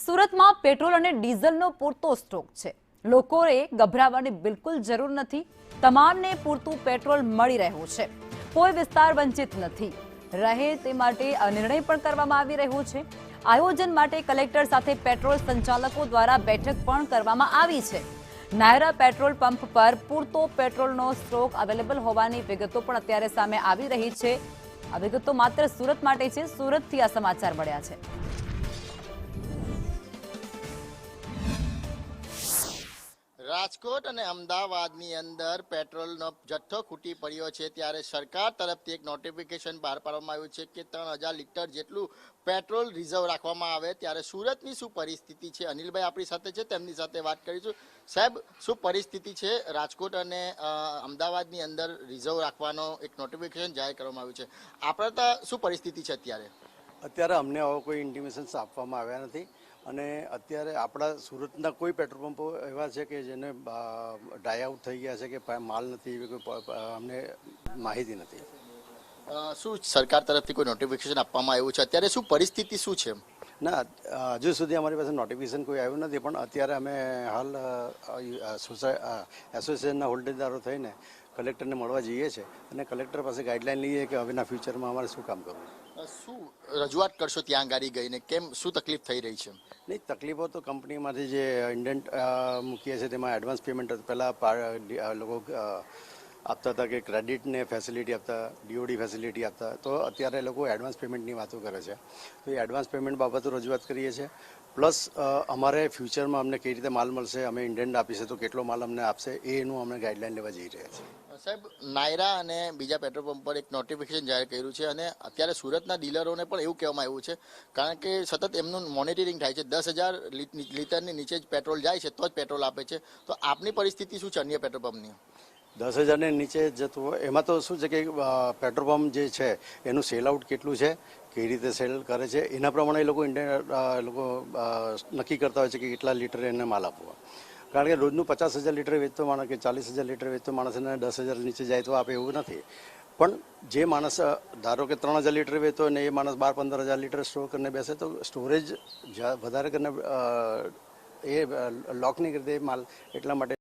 સુરતમાં પેટ્રોલ અને ડીઝલનો પૂરતો સ્ટોક છે। લોકોએ ગભરાવાની બિલકુલ જરૂર નથી। તમામને પૂરતું પેટ્રોલ મળી રહ્યું છે। કોઈ વિસ્તાર વંચિત નથી રહે તે માટે આ નિર્ણય પણ કરવામાં આવી રહ્યો છે। આયોજન માટે કલેક્ટર સાથે પેટ્રોલ સંચાલકો દ્વારા બેઠક પણ કરવામાં આવી છે। નાયરા પેટ્રોલ પંપ પર પૂરતો પેટ્રોલનો સ્ટોક અવેલેબલ હોવાની વિગતો પણ અત્યારે સામે આવી રહી છે। આ વિગતો માત્ર સુરત માટે છે। સુરતથી આ સમાચાર મળ્યા છે। રાજકોટ અને અમદાવાદની અંદર પેટ્રોલનો જથ્થો ખૂટી પડ્યો છે ત્યારે સરકાર તરફથી એક નોટિફિકેશન બહાર પાડવામાં આવ્યું છે કે 3000 લીટર જેટલું પેટ્રોલ રિઝર્વ રાખવામાં આવે। ત્યારે સુરતની શું પરિસ્થિતિ છે, અનિલભાઈ આપણી સાથે છે, તેમની સાથે વાત કરીશું। સાહેબ, શું પરિસ્થિતિ છે? રાજકોટ અને અમદાવાદની અંદર રિઝર્વ રાખવાનો એક નોટિફિકેશન જાહેર કરવામાં આવ્યું છે। આપણે તો શું પરિસ્થિતિ છે અત્યારે? અમને આવો કોઈ ઇન્ટિમેશન્સ આપવામાં આવ્યા નથી અને અત્યારે આપણા સુરતના કોઈ પેટ્રોલ પંપો એવા છે કે જેને ડાય આઉટ થઈ ગયા છે કે માલ નથી, એવી કોઈ અમને માહિતી નથી। શું સરકાર તરફથી કોઈ નોટિફિકેશન આપવામાં આવ્યું છે? અત્યારે શું પરિસ્થિતિ શું છે? ના, હજુ સુધી અમારી પાસે નોટિફિકેશન કોઈ આવ્યું નથી, પણ અત્યારે અમે હાલ એસોસિએશનના હોલ્ડરદારો થઈને કલેક્ટરને મળવા જઈએ છીએ અને કલેક્ટર પાસે ગાઈડલાઈન લઈએ કે હવેના ફ્યુચરમાં અમારે શું કામ કરવું। શું રજૂઆત કરશો ત્યાં ગાડી ગઈને? કેમ, શું તકલીફ થઈ રહી છે? નહીં, તકલીફો તો કંપનીમાંથી જે ઇન્ડેન્ટ મૂકીએ છીએ તેમાં એડવાન્સ પેમેન્ટ પહેલાં લોકો આપતા હતા કે ક્રેડિટને ફેસિલિટી આપતા, ડીઓડી ફેસિલિટી આપતા, તો અત્યારે લોકો એડવાન્સ પેમેન્ટની વાતો કરે છે। તો એ એડવાન્સ પેમેન્ટ બાબતો રજૂઆત કરીએ છીએ। પ્લસ અમારે ફ્યુચરમાં અમને કઈ રીતે માલ મળશે, અમે ઇન્ડેન્ટ આપીશું તો કેટલો માલ અમને આપશે, એનું અમે ગાઈડલાઈન લેવા જઈ રહ્યા છીએ। સાહેબ, નાયરા અને બીજા પેટ્રોલ પંપ પર એક નોટિફિકેશન જાહેર કર્યું છે અને અત્યારે સુરતના ડીલરોને પણ એવું કહેવામાં આવ્યું છે, કારણ કે સતત એમનું મોનિટરિંગ થાય છે। 10,000 લીટરની નીચે જ પેટ્રોલ જાય છે તો જ પેટ્રોલ આપે છે। તો આપની પરિસ્થિતિ શું છે અન્ય પેટ્રોલ પંપની? 10,000 નીચે જતું હોય એમાં તો શું છે કે પેટ્રોલ પંપ જે છે એનું સેલ આઉટ કેટલું છે, કઈ રીતે સેલ કરે છે, એના પ્રમાણે એ લોકો નક્કી કરતા હોય છે કે કેટલા લીટર એને માલ આપવો। કારણ કે રોજનું 50,000 લીટર વેચતો માણસ કે 40,000 લીટર વેચતો માણસને 10,000 નીચે જાય તો આપે એવું નથી। પણ જે માણસ ધારો કે 3,000 લીટર વેચતો અને એ માણસ 12-15,000 લીટર સ્ટોર કરીને બેસે તો સ્ટોરેજ વધારે કરીને એ લોક નહીં કરી દે માલ, એટલા માટે